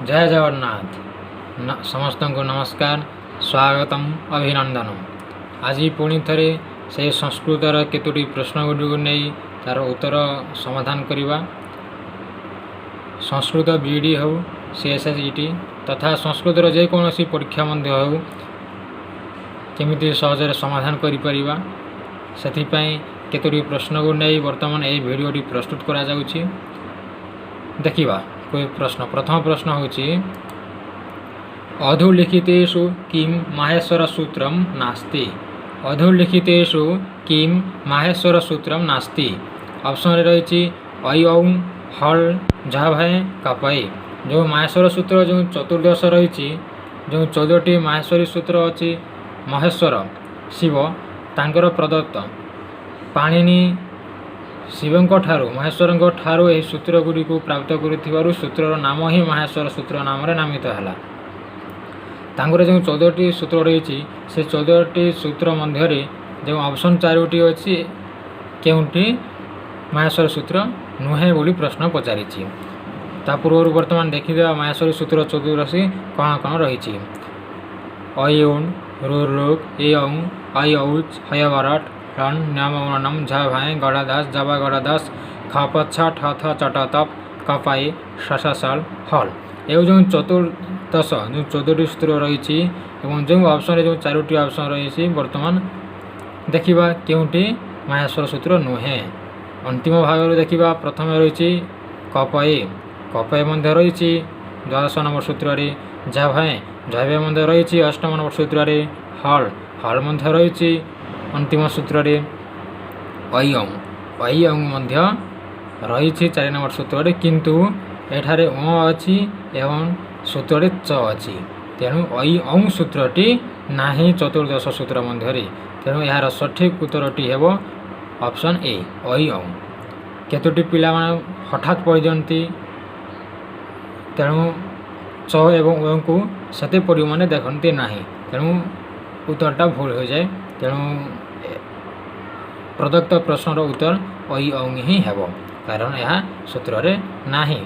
जय जगन्नाथ समस्त को नमस्कार स्वागतम अभिनंदन। आज पुणी थे से संस्कृतर केतोटी प्रश्न गुड़ नहीं तार उत्तर समाधान करवा। संस्कृत बीडी हो सीएसएसईटी तथा संस्कृतर जेकोसी परीक्षा हो केमिति सहजरे समाधान करिपरिबा सेथिपई केतोटी प्रश्न को नहीं वर्तमान यह भिडियोटी प्रस्तुत करा जाउछि। देखिबा कोई प्रश्न। प्रथम प्रश्न होछि अधोलिखितेषु किं माहेश्वर सूत्रम नास्ति। अधोलिखितेषु किं माहेश्वर सूत्रम नास्ति। ऑप्शन रे रही ऐ औ हल झाभय कपय। जो माहेश्वर सूत्र जो चतुर्दश रही जो 14टी माहेश्वरी सूत्र अच्छी महेश्वर शिव तांकर प्रदत्त पाणिनि शिवंक ठारू महेश्वर ठारू यह सूत्र गुड़ी को प्राप्त कर सूत्रर नाम ही माहेश्वर सूत्र नाम नामित है। तांकर जो 14टी सूत्र रही से 14टी सूत्र मध्य जो ऑप्शन 4टी अच्छी केउंटी माहेश्वर सूत्र नुहे बोली प्रश्न पचारि। ता पूर्व वर्तमान देखिदेवा माहेश्वरी सूत्र 14 कौन कौन रही अयुन रुक एऔ ऐ औच हयवरट रन न्यामनम झा भाई गड़ादास जाबा गड़ादास खपच्छा ठ चट तप कपाई शशासल हल। ये जो चतुर्दश जो 14टी सूत्र रही जो ऑप्शन जो 4टी ऑप्शन रही वर्तमान देखिबा केउंटी माहेश्वर सूत्र नुहे। अंतिम भाग देखिबा प्रथम रही कपय कपय मध्य रही 12 नंबर सूत्र रे झाभाए झाभे मध्य रही 8 नंबर सूत्र रे हल हल मध्य रही अंतिम सूत्र रे ऐ औ मध्य रही 4 नंबर सूत्र रे किंतु एठारे अच्छी एवं सूत्र च अच्छी तेणु ऐ औ सूत्रटी नाही चतुर्दश सूत्र मध्य तेणु यार सठिक उत्तरटी हेब ऑप्शन ए ऐ औ। केतोटी पिला हठात पढ़ी दियंती तेणु च एवं ओ को सेते परिमाण देखते ना तेणु उत्तरटा भूल हो जाए। तेणु प्रदत्त प्रश्नर उत्तर ऐ औ ही हेब कारण यह सूत्र रे नाही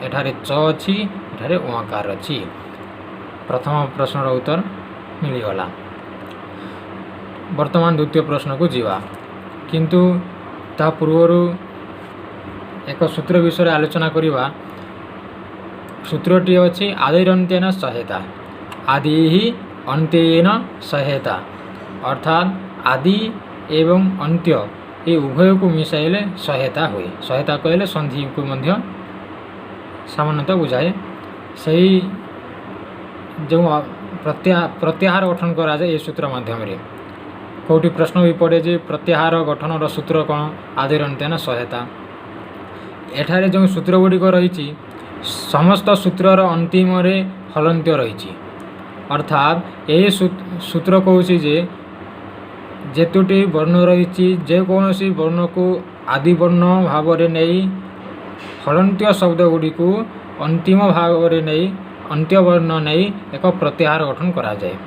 एठारे च अच्छी एठारे ओकार अच्छी। प्रथम प्रश्नर उत्तर मिलगला। वर्तमान द्वितीय प्रश्न को जीवा किंतु ता पूर्वर एक सूत्र विषय आलोचना करिबा। सूत्रटी अच्छी आदिरंत्यन सहायता आदि ही अंत्यन सहायता अर्थात आदि एवं अंत्य ये उभय को मिसाइले सहायता हुए। सहायता कहले संधि को मध्य सामान्यतः बुझाए सही जो प्रत्याहार गठन करा जाए ये सूत्र माध्यम रे। कोटी प्रश्न भी पड़े जे प्रत्याहार गठन सूत्र कौन आदिरंत्यन सहायता। एठारे जो सूत्र गुड़िक रही समस्त सूत्रर अंतिम रे हलंत्य रही अर्थात यही सूत्र कहूँ जे जेतोटी वर्ण रही जेकोसी वर्ण को आदि वर्ण भाव में नहीं हलंत्य शब्द गुड़ी को अंतिम भाव में नहीं अंत्य वर्ण नहीं एक प्रत्याहार गठन करा जाए।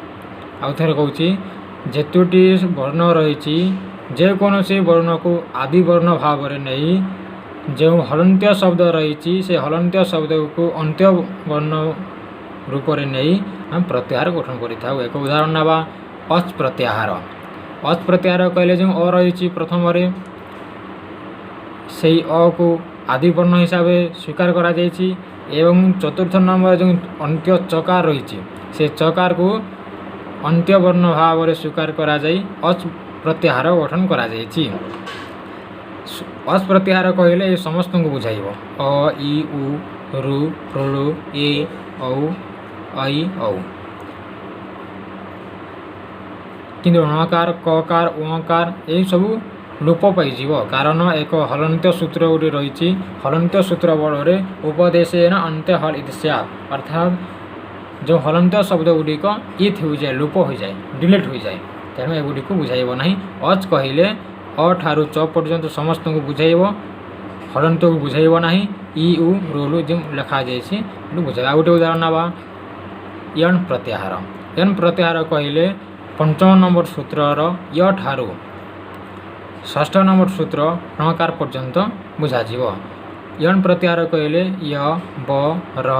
आउ थे कहूँ जेतोटी वर्ण रही जेकोसी वर्ण को आदि वर्ण भाव में नहीं जो हलंत्य शब्द रही से हलंत्य शब्द को अंत्य वर्ण रूप में नहीं हम प्रत्याहार गठन करें। एक उदाहरण नाबा अच प्रत्याहार। अच प्रत्याहार कहले जो अ रही प्रथम से अ को आदि वर्ण हिसाब से स्वीकार करा जायछि एवं चतुर्थ नंबर जो अंत्य चकार रही से चकार को अंत्य वर्ण भाव में स्वीकार करा जाय अच प्रत्याहार गठन करा जायछि। अच प्रत्याहार कहले ये समस्त को बुझाइब अ इ उ रु ऋ ए औ ऐ औ किंतु णकार ककार ओकार ये सब लोप पाइज कारण एक हलंत्य सूत्र गुड़ी रही हलंत्य सूत्र बल उपदेशन अंत्य हल इत्या अर्थात जो हलंत्य शब्द गुड़िक इत हो जाए लोप हो जाए डिलीट हो जाए तेणु एगुड़ी को बुझाइब ना। अच कहले अ ठारू च पर्यंत समस्त को बुझाइब हलंत्य को बुझाइब ना। इ उ रोलु जो लिखा जाए बुझाइब। गोटे उदाहरण नाबा यण प्रत्याहार। यण प्रत्याहार कहले पंचम नंबर सूत्रर य ठारू षष्ठ नंबर सूत्र णकार पर्यंत बुझाଯିव। यण प्रत्याहार कहले य ब र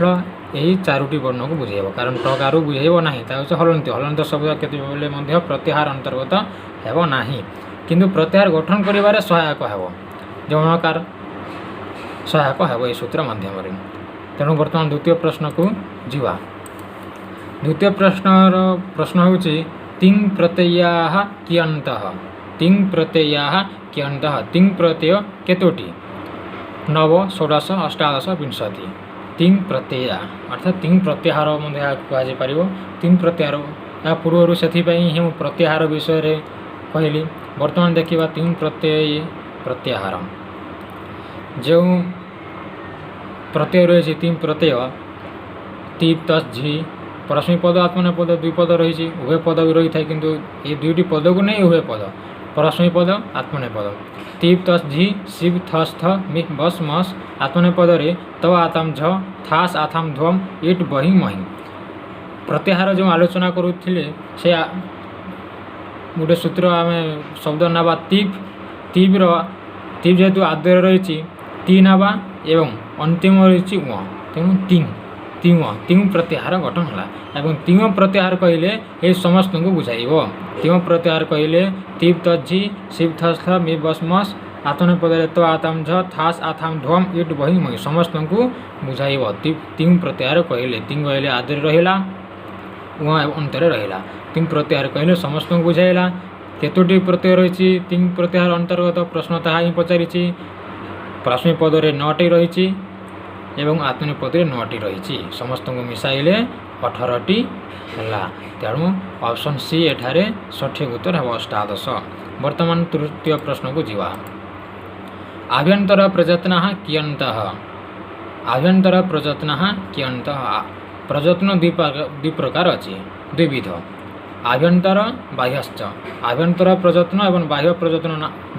ଏହି ଚାରୋଟି ବର୍ଣ୍ଣକୁ ବୁଝାଇବ। କାରଣ ଟକାରୁ ବୁଝାଇବ ନାହିଁ, ତା ହେଉଛି ହଳନ୍ତ। ହଳନ୍ତ ଶବ୍ଦ କେତେବେଳେ ମଧ୍ୟ ପ୍ରତ୍ୟାହାର ଅନ୍ତର୍ଗତ ହେବ ନାହିଁ, କିନ୍ତୁ ପ୍ରତ୍ୟାହାର ଗଠନ କରିବାରେ ସହାୟକ ହେବ। ଯୌନକାର ସହାୟକ ହେବ ଏହି ସୂତ୍ର ମାଧ୍ୟମରେ। ତେଣୁ ବର୍ତ୍ତମାନ ଦ୍ୱିତୀୟ ପ୍ରଶ୍ନକୁ ଯିବା। ଦ୍ୱିତୀୟ ପ୍ରଶ୍ନ ହେଉଛି ତିଂ ପ୍ରତ୍ୟୟାଃ କିୟନ୍ତଃ। ତିଂ ପ୍ରତ୍ୟୟାଃ କିୟନ୍ତଃ। ତିଂ ପ୍ରତ୍ୟୟ କେତୋଟି? 9, 16, 18, 20। ତିଂ ପ୍ରତ୍ୟୟ ଅର୍ଥାତ୍ ତିଂ ପ୍ରତ୍ୟାହାର ମଧ୍ୟ ଏହାକୁ କୁହାଯାଇପାରିବ। ତିଂ ପ୍ରତ୍ୟାହାର ଏହା ପୂର୍ବରୁ ସେଥିପାଇଁ ହିଁ ମୁଁ ପ୍ରତ୍ୟାହାର ବିଷୟରେ କହିଲି। ବର୍ତ୍ତମାନ ଦେଖିବା ତିଂ ପ୍ରତ୍ୟାହାର। ଯେଉଁ ପ୍ରତ୍ୟୟ ରହିଛି ତିଂ ପ୍ରତ୍ୟୟ ତିବ୍ ତସ୍ ଝି ପରସ୍ମୈ ପଦ ଆତ୍ମନେପଦ ପଦ ଦୁଇ ପଦ ରହିଛି। ଉଭୟ ପଦ ବି ରହିଥାଏ, କିନ୍ତୁ ଏହି ଦୁଇଟି ପଦକୁ ନେଇ ଉଭୟ ପଦ ପରସ୍ମୈ ପଦ ଆତ୍ମନେପଦ ପଦ। ତିବ୍ ତସ୍ ଝି ଶିବ୍ ଥସ୍ ଥ ମିଃ ବସ୍ ମସ୍ ଆତ୍ମନେପଦ ପଦରେ ତ ଆତାମ୍ ଝ ଥାସ୍ ଆଥାମ୍ ଧ୍ୱମ୍ ଇଟ୍ ବହି ମହି। ପ୍ରତ୍ୟାହାର ଯେଉଁ ଆଲୋଚନା କରୁଥିଲେ ସେ ଗୋଟେ ସୂତ୍ର ଆମେ ଶବ୍ଦ ନେବା ତିବ୍। ତିବ୍ ଯେହେତୁ ଆଦ୍ୟରେ ରହିଛି ତି ନେବା ଏବଂ ଅନ୍ତିମ ରହିଛି ଉଁ, ତେଣୁ ତିଂ ପ୍ରତ୍ୟାହାର ଗଠନ ହେଲା। ଏବଂ ତିଂ ପ୍ରତ୍ୟାହାର କହିଲେ ଏହି ସମସ୍ତଙ୍କୁ ବୁଝାଇବ। ତିଂ ପ୍ରତ୍ୟାହାର କହିଲେ ତିବ୍ ତସ୍ ଝି ଶିବ୍ ଥସ୍ ଥ ମିଃ ବସ୍ ମସ୍ ଆତ୍ମନେପଦ ପଦରେ ତ ଆତାମ୍ ଝ ଥାସ୍ ଆଥାମ୍ ଧ୍ୱମ୍ ଇଟ୍ ବହି ମହି ସମସ୍ତଙ୍କୁ ବୁଝାଇବ। ତିଂ ପ୍ରତ୍ୟାହାର କହିଲେ ତିଂ କହିଲେ ଆଦ୍ୟରେ ରହିଲା, ଉଁ ଅନ୍ତରେ ରହିଲା। ତିଂ ପ୍ରତ୍ୟାହାର କହିଲେ ସମସ୍ତଙ୍କୁ ବୁଝାଇଲା। କେତୋଟି ପ୍ରତ୍ୟୟ ରହିଛି ତିଂ ପ୍ରତ୍ୟାହାର ଅନ୍ତର୍ଗତ? ପ୍ରଶ୍ନ ତାହା ହିଁ ପଚାରିଛି। ପ୍ରାଥମିକ ପଦରେ 9ଟି ରହିଛି ଏବଂ ଆତ୍ମନେପଦ ପଦରେ 9ଟି ରହିଛି। ସମସ୍ତଙ୍କୁ ମିଶାଇଲେ 18ଟି ହେଲା। ତେଣୁ ଅପସନ୍ ସି ଏଠାରେ ସଠିକ୍ ଉତ୍ତର ହେବ 18। ବର୍ତ୍ତମାନ ତୃତୀୟ ପ୍ରଶ୍ନକୁ ଯିବା। ଆଭ୍ୟନ୍ତର ପ୍ରଯତ୍ନଃ କିୟନ୍ତଃ। ଆଭ୍ୟନ୍ତର ପ୍ରଯତ୍ନଃ କିୟନ୍ତଃ। ପ୍ରଯତ୍ନ ଦୁଇ ପ୍ରକାର ଅଛି, ଦୁଇବିଧ। ଆଭ୍ୟନ୍ତର ବାହ୍ୟଶ୍ଚ। ଆଭ୍ୟନ୍ତର ପ୍ରଯତ୍ନ ଏବଂ ବାହ୍ୟ ପ୍ରଯତ୍ନ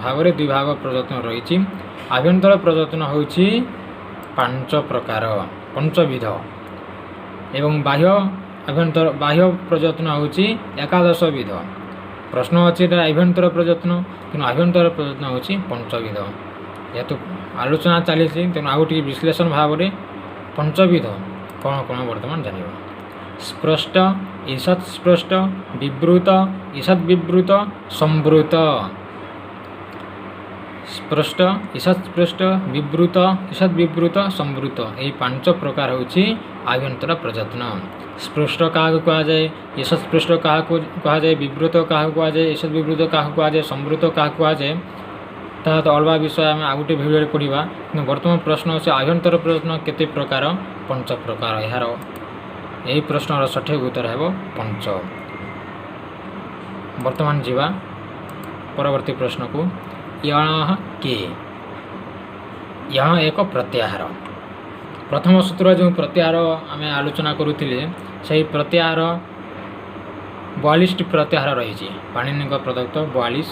ଭାବରେ ଦୁଇ ଭାଗ ପ୍ରଯତ୍ନ ରହିଛି। ଆଭ୍ୟନ୍ତର ପ୍ରଯତ୍ନ ହେଉଛି 5 ପ୍ରକାର, 5ବିଧ ଏବଂ ବାହ୍ୟ ପ୍ରଯତ୍ନ ହେଉଛି 11 ବିଧ। ପ୍ରଶ୍ନ ଅଛି ଏଟା ଆଭ୍ୟନ୍ତର ପ୍ରଯତ୍ନ, କିନ୍ତୁ ଆଭ୍ୟନ୍ତର ପ୍ରଯତ୍ନ ହେଉଛି 5ବିଧ। ଯେହେତୁ ଆଲୋଚନା ଚାଲିଛି ତେଣୁ ଆଉ ଟିକେ ବିଶ୍ଳେଷଣ ଭାବରେ 5ବିଧ କ'ଣ କ'ଣ ବର୍ତ୍ତମାନ ଜାଣିବା। ସ୍ପଷ୍ଟ, ଈଷତ୍ ସ୍ପଷ୍ଟ, ବିବୃତ, ଈଷତ୍ ବିବୃତ, ସମ୍ବୃତ। ସ୍ପଷ୍ଟ, ଈଷତ୍ ସ୍ପଷ୍ଟ, ବିବୃତ, ଈଷତ୍ ବିବୃତ, ସମ୍ବୃତ ଏହି 5 ପ୍ରକାର ହେଉଛି ଆଭ୍ୟନ୍ତର ପ୍ରଯତ୍ନ। ସ୍ପଷ୍ଟ କାହାକୁ କୁହାଯାଏ, ଈଷତ୍ ସ୍ପଷ୍ଟ କାହାକୁ କୁହାଯାଏ, ବିବୃତ କାହାକୁ କୁହାଯାଏ, ଈଷତ୍ ବିବୃତ କାହାକୁ କୁହାଯାଏ, ସମ୍ବୃତ କାହାକୁ କୁହାଯାଏ, ତାହା ତ ଅଲଗା ବିଷୟ ଆମେ ଆଉ ଗୋଟେ ଭିଡ଼ିଓରେ ପଢ଼ିବା। କିନ୍ତୁ ବର୍ତ୍ତମାନ ପ୍ରଶ୍ନ ହେଉଛି ଆଭ୍ୟନ୍ତର ପ୍ରଯତ୍ନ କେତେ ପ୍ରକାର? 5 ପ୍ରକାର। ଏହି ପ୍ରଶ୍ନର ସଠିକ୍ ଉତ୍ତର ହେବ 5। ବର୍ତ୍ତମାନ ଯିବା ପରବର୍ତ୍ତୀ ପ୍ରଶ୍ନକୁ। ୟଣଃ କେ। ୟଣ ଏକ ପ୍ରତ୍ୟାହାର। ପ୍ରଥମ ସୂତ୍ର ଯେଉଁ ପ୍ରତ୍ୟାହାର ଆମେ ଆଲୋଚନା କରୁଥିଲେ ସେହି ପ୍ରତ୍ୟାହାର 42ଟି ପ୍ରତ୍ୟାହାର ରହିଛି। ପାଣିନିଙ୍କ ପ୍ରଦତ୍ତ 42,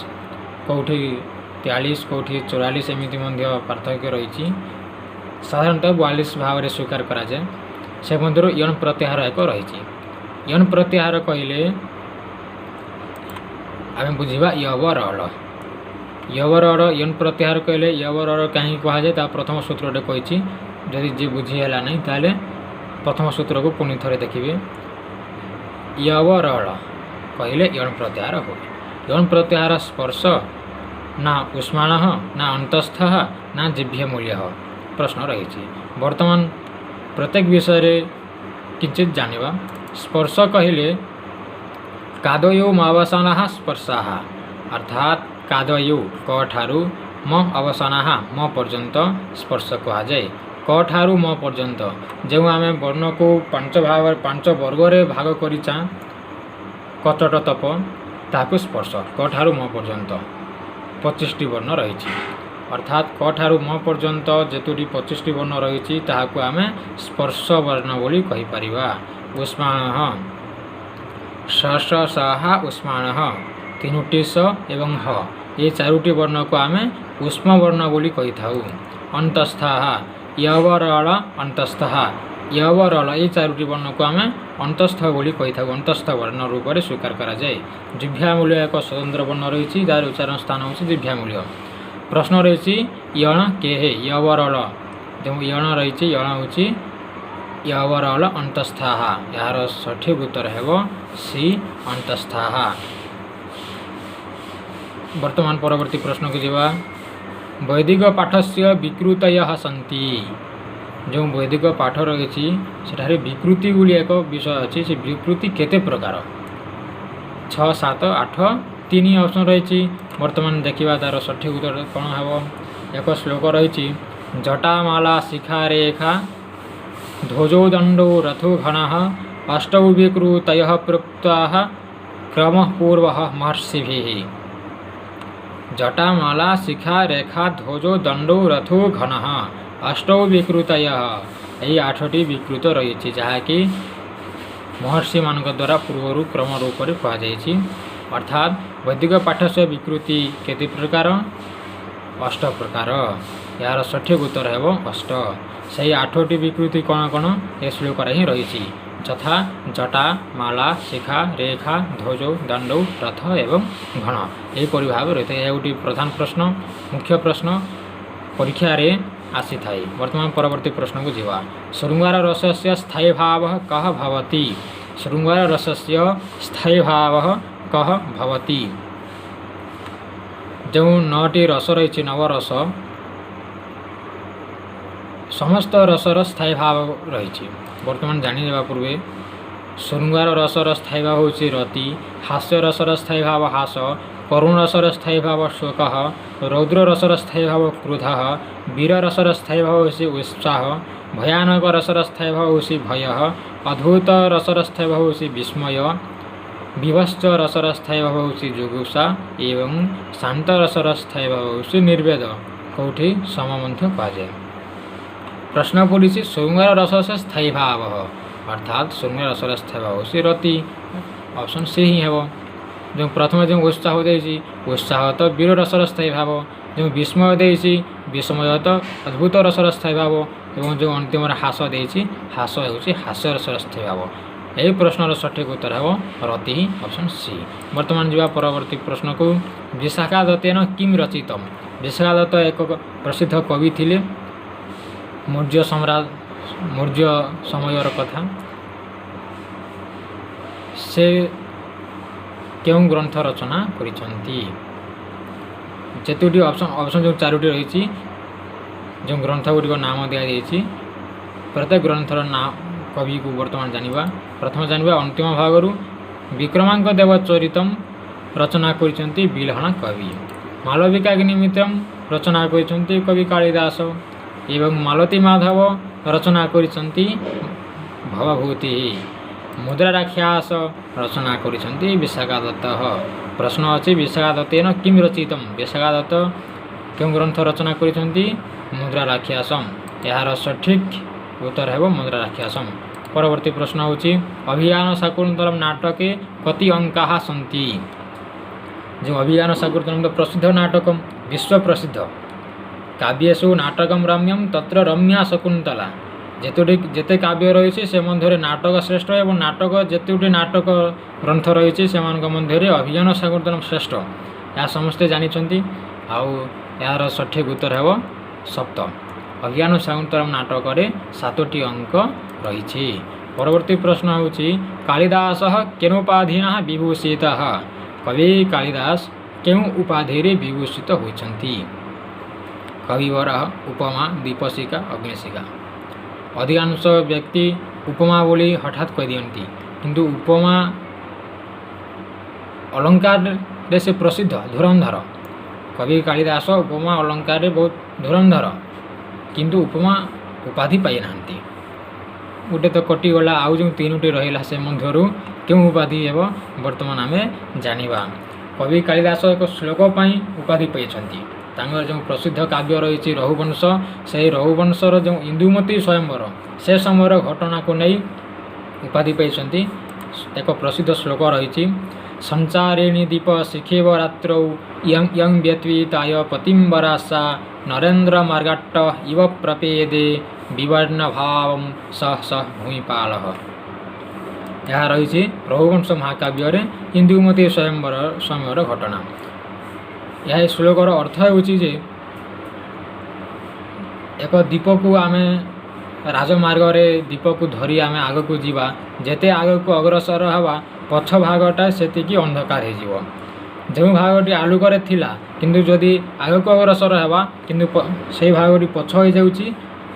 କେଉଁଠି 43, କେଉଁଠି 44 ଏମିତି ମଧ୍ୟ ପାର୍ଥକ୍ୟ ରହିଛି। ସାଧାରଣତଃ 42 ଭାବରେ ସ୍ୱୀକାର କରାଯାଏ। ସେ ମଧ୍ୟରୁ ୟଣ୍ ପ୍ରତ୍ୟାହାର ଏକ ରହିଛି। ୟଣ୍ ପ୍ରତ୍ୟାହାର କହିଲେ ଆମେ ବୁଝିବା ୟବରଳ। ୟବରଳ ୟଣ୍ ପ୍ରତ୍ୟାହାର କହିଲେ ୟବରଳ କାହିଁକି କୁହାଯାଏ ତା ପ୍ରଥମ ସୂତ୍ରଟେ କହିଛି। ଯଦି ଯିଏ ବୁଝି ହେଲା ନାହିଁ ତାହେଲେ ପ୍ରଥମ ସୂତ୍ରକୁ ପୁଣି ଥରେ ଦେଖିବେ। ୟବରଳ କହିଲେ ୟଣ୍ ପ୍ରତ୍ୟାହାର ହୁଏ। ୟଣ୍ ପ୍ରତ୍ୟାହାର ସ୍ପର୍ଶ ନା ଉଷ୍ମାଣଃ ନା ଅନ୍ତଃସ୍ଥଃ ନା ଜିଭ୍ୟମୂଲ୍ୟଃ ପ୍ରଶ୍ନ ରହିଛି। ବର୍ତ୍ତମାନ ପ୍ରତ୍ୟେକ ବିଷୟରେ କିଞ୍ଚିତ୍ ଜାଣିବା। ସ୍ପର୍ଶ କହିଲେ କାଦୟୋ ଅବସାନାଃ ସ୍ପର୍ଶାଃ, ଅର୍ଥାତ୍ କାଦୟୋ କ ଠାରୁ ମ ଅବସାନାଃ ମ ପର୍ଯ୍ୟନ୍ତ ସ୍ପର୍ଶ କୁହାଯାଏ। କ ଠାରୁ ମ ପର୍ଯ୍ୟନ୍ତ ଯେଉଁ ଆମେ ବର୍ଣ୍ଣକୁ 5 ବର୍ଗରେ ଭାଗ କରିଛା କଚଟ ତପ ତାହାକୁ ସ୍ପର୍ଶ। କ ଠାରୁ ମ ପର୍ଯ୍ୟନ୍ତ 25ଟି ବର୍ଣ୍ଣ ରହିଛି। ଅର୍ଥାତ୍ କ ଠାରୁ ମ ପର୍ଯ୍ୟନ୍ତ ଯେତୋଟି 25ଟି ବର୍ଣ୍ଣ ରହିଛି ତାହାକୁ ଆମେ ସ୍ପର୍ଶ ବର୍ଣ୍ଣ ବୋଲି କହିପାରିବା। ଉଷ୍ମାଣଃ ଶ ସହ ଉଷ୍ମାଣଃ 3ଟି ସ ଏବଂ ହ ଏ 4ଟି ବର୍ଣ୍ଣକୁ ଆମେ ଉଷ୍ମ ବର୍ଣ୍ଣ ବୋଲି କହିଥାଉ। ଅନ୍ତଃସ୍ଥଃ ୟବରଳ ଅନ୍ତଃସ୍ଥଃ ୟବରଳ ଏ 4ଟି ବର୍ଣ୍ଣକୁ ଆମେ ଅନ୍ତଃସ୍ଥ ବୋଲି କହିଥାଉ। ଅନ୍ତଃସ୍ଥ ବର୍ଣ୍ଣ ରୂପରେ ସ୍ୱୀକାର କରାଯାଏ। ଜିଭ୍ୟାମୂଲ୍ୟ ଏକ ସ୍ୱତନ୍ତ୍ର ବର୍ଣ୍ଣ ରହିଛି ଯାହାର ଉଚ୍ଚାରଣ ସ୍ଥାନ ହେଉଛି ଜିଭ୍ୟାମୂଲ୍ୟ। ପ୍ରଶ୍ନ ରହିଛି ୟଣ କେହେ ୟବରଳ ଯେଉଁ ୟଣ ରହିଛି ୟଣ ହେଉଛି यवरल अंतस्थाः यार सठिक उत्तर हेब सी अंतस्थाः। वर्तमान परवर्ती प्रश्न को जीवा वैदिक पाठस्य विकृतयः सन्ति जो वैदिक पाठ रही सेठारे विकृति बोली एक विषय अच्छी से विकृति केते प्रकार 6 7 8 3 ऑप्शन रही। वर्तमान देखा तार सठिक उत्तर कौन हे एक श्लोक रही जटामाला शिखा रेखा ध्वजो दंडो रथो घन अष्टौ विकृतयः प्रोक्ताः क्रमः पूर्वः महर्षिभिः। जटामाला शिखा रेखा ध्वजो दंडो रथो घन अष्टौ विकृतयः यही 8टी विकृत रही जहाँकि महर्षि मान द्वारा पूर्वर क्रम रूप से कहुई अर्थात वैदिक पाठ से विकृति केते प्रकार 8 प्रकार यार सठिक उत्तर है 8 से 8टी विकृति कौन कौन ए श्लोक ही रही यथा जटा माला शिखा रेखा ध्वजो दंडौ रथ एवं घन यहीपरि भाव रही है। गोटे प्रधान प्रश्न मुख्य प्रश्न परीक्षा रे आसी थाई। वर्तमान परवर्ती प्रश्न को जीवा शृंगार रसस्य स्थायी भाव कः भवति। शृंगार रसस्य स्थायी भाव कः भवति। जो 9टी रस रही 9 रस समस्त रसर स्थायी भाव रही। वर्तमान जानिदेवा पूर्वे शृंगार रसर स्थायी भाव हूँ रति हास्य रसर स्थायी भाव हास करुण रसर स्थायी भाव शोक रौद्र रसर स्थायी भाव क्रोध वीर रसर स्थायी भाव हूँ उत्साह भयानक रसर स्थायी भाव हूँ भय अद्भुत रसर स्थायी भाव हूँ विस्मय विभत्स रसर स्थायी भाव हूँ जुगुप्सा एवं शांत रसर स्थायी भाव हूँ निर्वेद कौटी सममंथ कहुए। प्रश्न पड़ी शृंगार रस से स्थायी भाव अर्थात शृंगार रसर स्थायी भाव हूँ रति ऑप्शन सी ही है। जो प्रथम जो उत्साह देसी उत्साह तो वीर रसर स्थायी भाव जो विस्मय देसी विस्मय तो अद्भुत रसर स्थायी भाव एवं जो अंतिम हास देसी हास हूँ हास्य रसर स्थायी भाव। यही प्रश्नर सठिक उत्तर है रति ऑप्शन सी। वर्तमान जावा परवर्ती प्रश्न को विशाखा दत्तेन किम रचितम। विशाखा दत्त एक प्रसिद्ध कवि थिले मौर्य सम्राट मौर्य समयर कथा से क्यों ग्रंथ रचना करिसंती। जेतुटी ऑप्शन जो 4टी रही जो ग्रंथ गुड़िक नाम दिखाई प्रत्येक ग्रंथर नाम कवि को वर्तमान जानिबा। प्रथम जानिबा अंतिम भागरु विक्रमांक देवचरितम रचना करिसंती बिल्हण कवि मालविका निमित्तम रचना करिसंती कवि कालिदास एवं मालती माधव रचना करिसंती भवभूति मुद्रा राख्यास रचना करिसंती विशाखा दत्त। प्रश्न अच्छी विशाखा दत्तेन किम रचितम। विशाखा दत्त क्यों ग्रंथ रचना करिसंती मुद्रा राख्यासम यार सठिक उत्तर है मुद्रा राख्यासम। परवर्ती प्रश्न होची अभियान शाकुंतलम नाटके कति अंका सन्ति। जो अभियान शाकुंतलम तो प्रसिद्ध नाटक विश्व प्रसिद्ध काव्येषु नाटकम रम्यम तत्र रम्या शकुंतला जेते काव्य रही से मध्य नाटक श्रेष्ठ एवं नाटक जेतुटी नाटक ग्रंथ रही से मध्य अभियान शाकुंतलम श्रेष्ठ या समस्ते जानी यार सठिक उत्तर है 7 अभियान शाकुंतलम नाटक 7टी अंक रही। परवर्ती प्रश्न होची कालिदास केनोपाधिना विभूषितः। कवि कालिदास क्यों उपाधि विभूषित होइछन्ति। कविवर उपमा दीपशिका अग्निशिका। अधिकांश व्यक्ति उपमा बोली हठात कह दियंती किंतु उपमा अलंकार से प्रसिद्ध धुरंधर कवि कालिदास उपमा अलंकार बहुत धुरंधर किंतु उपमा उपाधि पाई नांती। गोटे तो कटिगला आउ जो 3टी रहा से मध्य क्यों उपाधि हे वर्तमान आम जानिबा। कवि कालिदास एक श्लोक उपाधि पाई जो प्रसिद्ध काव्य रही रघुवंश से रघुवंशर जो इंदुमती स्वयंवर से समय घटना को नहीं उपाधि पाई। एक प्रसिद्ध श्लोक रही संचारिणी दीप शिखेव रात्रौ यं व्यतीताय पतिम्बरासा नरेन्द्र मार्गाट्ट इव प्रपेदे विवर्ण भाव सह सह भूमिपाल। यह रही रघुवंश महाकाव्य इंदुमती स्वयंवर घटना। यह श्लोकर अर्थ होची जे एक दीप को आम ରାଜମାର୍ଗରେ ଦୀପକୁ ଧରି ଆମେ ଆଗକୁ ଯିବା, ଯେତେ ଆଗକୁ ଅଗ୍ରସର ହେବା ପଛ ଭାଗଟା ସେତିକି ଅନ୍ଧକାର ହେଇଯିବ। ଯେଉଁ ଭାଗଟି ଆଲୋକରେ ଥିଲା କିନ୍ତୁ ଯଦି ଆଗକୁ ଅଗ୍ରସର ହେବା କିନ୍ତୁ ସେଇ ଭାଗଟି ପଛ ହୋଇଯାଉଛି,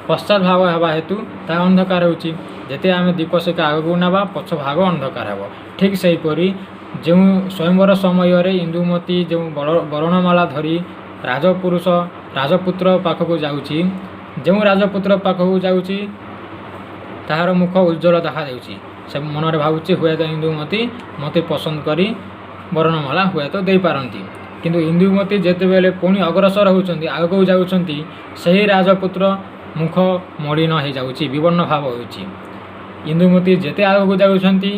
ପଶ୍ଚାତ୍ ଭାଗ ହେବା ହେତୁ ତାହା ଅନ୍ଧକାର ହେଉଛି। ଯେତେ ଆମେ ଦୀପ ଶିଖା ଆଗକୁ ନେବା ପଛ ଭାଗ ଅନ୍ଧକାର ହେବ। ଠିକ୍ ସେହିପରି ଯେଉଁ ସ୍ୱୟଂବର ସମୟରେ ଇନ୍ଦୁମତୀ ଯେଉଁ ବରଣମାଳା ଧରି ରାଜପୁତ୍ର ପାଖକୁ ଯାଉଛି, ଯେଉଁ ରାଜପୁତ୍ର ପାଖକୁ ଯାଉଛି ତାହାର ମୁଖ ଉଜ୍ଜ୍ୱଳ ଦେଖାଯାଉଛି। ସେ ମନରେ ଭାବୁଛି ହୁଏତ ଇନ୍ଦୁମତୀ ମୋତେ ପସନ୍ଦ କରି ବରଣମାଳା ହୁଏତ ଦେଇପାରନ୍ତି। କିନ୍ତୁ ଇନ୍ଦୁମତୀ ଯେତେବେଳେ ପୁଣି ଅଗ୍ରସର ହେଉଛନ୍ତି, ଆଗକୁ ଯାଉଛନ୍ତି, ସେହି ରାଜପୁତ୍ର ମୁଖ ମଳିନ ହୋଇଯାଉଛି, ବିବର୍ଣ୍ଣ ଭାବ ହେଉଛି। ଇନ୍ଦୁମତୀ ଯେତେ ଆଗକୁ ଯାଉଛନ୍ତି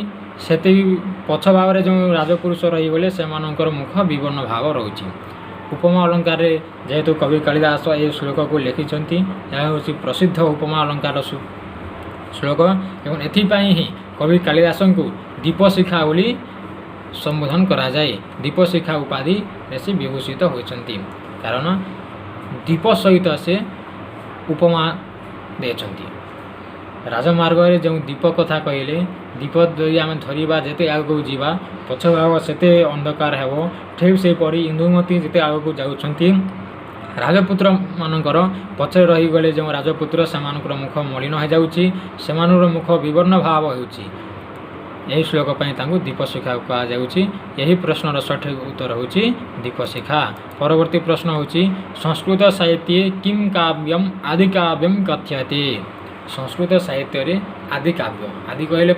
ସେତିକି ପଛ ଭାଗରେ ଯେଉଁ ରାଜପୁରୁଷ ରହିଗଲେ ସେମାନଙ୍କର ମୁଖ ବିବର୍ଣ୍ଣ ଭାବ ରହୁଛି। ଉପମା ଅଳଙ୍କାରରେ ଯେହେତୁ କବି କାଳିଦାସ ଏହି ଶ୍ଲୋକକୁ ଲେଖିଛନ୍ତି, ଏହା ହେଉଛି ପ୍ରସିଦ୍ଧ ଉପମା ଅଳଙ୍କାର ଶ୍ଲୋକ ଏବଂ ଏଥିପାଇଁ ହିଁ କବି କାଳିଦାସଙ୍କୁ ଦୀପଶିଖା ବୋଲି ସମ୍ବୋଧନ କରାଯାଏ। ଦୀପଶିଖା ଉପାଧିରେ ସେ ବିଭୂଷିତ ହୋଇଛନ୍ତି, କାରଣ ଦୀପ ସହିତ ସେ ଉପମା ଦେଇଛନ୍ତି। ରାଜମାର୍ଗରେ ଯେଉଁ ଦୀପ କଥା କହିଲେ, ଦୀପ ଯଦି ଆମେ ଧରିବା ଯେତେ ଆଗକୁ ଯିବା ପଛ ଭାଗ ସେତେ ଅନ୍ଧକାର ହେବ। ଠିକ୍ ସେହିପରି ଇନ୍ଦୁମତୀ ଯେତେ ଆଗକୁ ଯାଉଛନ୍ତି, ରାଜପୁତ୍ରମାନଙ୍କର ପଛରେ ରହିଗଲେ ଯେଉଁ ରାଜପୁତ୍ର ସେମାନଙ୍କର ମୁଖ ମଳିନ ହୋଇଯାଉଛି, ସେମାନଙ୍କର ମୁଖ ବିବର୍ଣ୍ଣ ଭାବ ହେଉଛି। ଏହି ଶ୍ଲୋକ ପାଇଁ ତାଙ୍କୁ ଦୀପଶିଖା କୁହାଯାଉଛି। ଏହି ପ୍ରଶ୍ନର ସଠିକ୍ ଉତ୍ତର ହେଉଛି ଦୀପଶିଖା। ପରବର୍ତ୍ତୀ ପ୍ରଶ୍ନ ହେଉଛି ସଂସ୍କୃତ ସାହିତ୍ୟରେ କିମ୍ କାବ୍ୟମ୍ ଆଦିକାବ୍ୟମ୍ କଥ୍ୟତେ। ସଂସ୍କୃତ ସାହିତ୍ୟରେ ଆଦି କାବ୍ୟ, ଆଦି କହିଲେ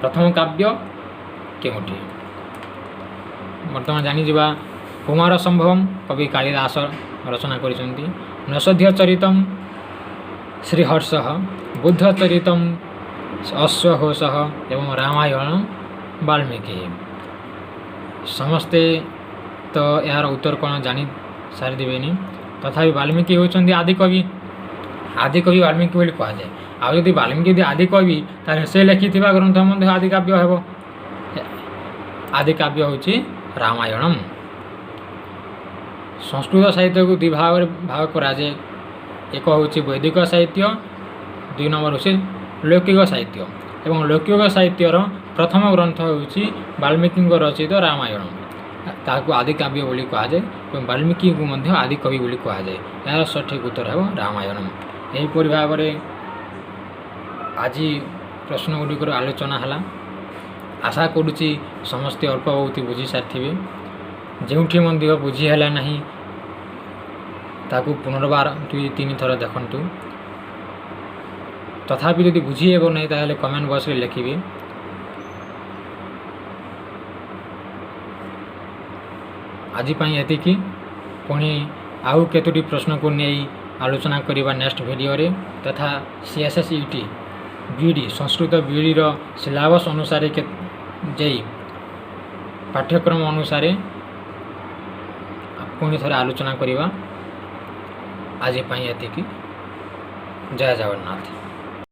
ପ୍ରଥମ କାବ୍ୟ କେଉଁଠି? ବର୍ତ୍ତମାନ ଜାଣିଯିବା। କୁମାର ସମ୍ଭବମ୍ କବି କାଳିଦାସ ରଚନା କରିଛନ୍ତି। ନୈଷଧୀୟ ଚରିତମ୍ ଶ୍ରୀହର୍ଷଃ, ବୁଦ୍ଧ ଚରିତମ୍ ଅଶ୍ୱଘୋଷଃ ଏବଂ ରାମାୟଣ ବାଲ୍ମୀକି। ସମସ୍ତେ ତ ଏହାର ଉତ୍ତର କ'ଣ ଜାଣି ସାରିଦେବେନି, ତଥାପି ବାଲ୍ମୀକି ହେଉଛନ୍ତି ଆଦିକବି। ଆଦିକବି ବାଲ୍ମୀକି ବୋଲି କୁହାଯାଏ। ଆଉ ଯଦି ବାଲ୍ମୀକି ଯଦି ଆଦିକବି, ତାହେଲେ ସେ ଲେଖିଥିବା ଗ୍ରନ୍ଥ ମଧ୍ୟ ଆଦିକାବ୍ୟ ହେବ। ଆଦିକାବ୍ୟ ହେଉଛି ରାମାୟଣମ୍। ସଂସ୍କୃତ ସାହିତ୍ୟକୁ ଦୁଇ ଭାଗରେ ଭାଗ କରାଯାଏ। ଏକ ହେଉଛି ବୈଦିକ ସାହିତ୍ୟ, ଦୁଇ ନମ୍ବର ହେଉଛି ଲୌକିକ ସାହିତ୍ୟ। ଏବଂ ଲୌକିକ ସାହିତ୍ୟର ପ୍ରଥମ ଗ୍ରନ୍ଥ ହେଉଛି ବାଲ୍ମୀକିଙ୍କ ରଚିତ ରାମାୟଣ। ତାହାକୁ ଆଦିକାବ୍ୟ ବୋଲି କୁହାଯାଏ ଏବଂ ବାଲ୍ମୀକିଙ୍କୁ ମଧ୍ୟ ଆଦିକବି ବୋଲି କୁହାଯାଏ। ଏହାର ସଠିକ୍ ଉତ୍ତର ହେବ ରାମାୟଣମ୍। ଏହିପରି ଭାବରେ ଆଜି ପ୍ରଶ୍ନଗୁଡ଼ିକର ଆଲୋଚନା ହେଲା। ଆଶା କରୁଛି ସମସ୍ତେ ଅଳ୍ପ ବହୁତ ବୁଝି ସାରିଥିବେ। ଯେଉଁଠି ମଧ୍ୟ ବୁଝି ହେଲା ନାହିଁ ତାକୁ ପୁନର୍ବାର 2-3 ଥର ଦେଖନ୍ତୁ। ତଥାପି ଯଦି ବୁଝି ହେବ ନାହିଁ ତାହେଲେ କମେଣ୍ଟ ବକ୍ସରେ ଲେଖିବେ। ଆଜି ପାଇଁ ଏତିକି। ପୁଣି ଆଉ କେତୋଟି ପ୍ରଶ୍ନକୁ ନେଇ ଆଲୋଚନା କରିବା ନେକ୍ସଟ ଭିଡ଼ିଓରେ। ତଥା CSSET BD ସଂସ୍କୃତ BDର ସିଲାବସ୍ ଅନୁସାରେ ଯାଇ ପାଠ୍ୟକ୍ରମ ଅନୁସାରେ ପୁଣି ଥରେ ଆଲୋଚନା କରିବା। ଆଜି ପାଇଁ ଏତିକି। ଜୟ ଜଗନ୍ନାଥ।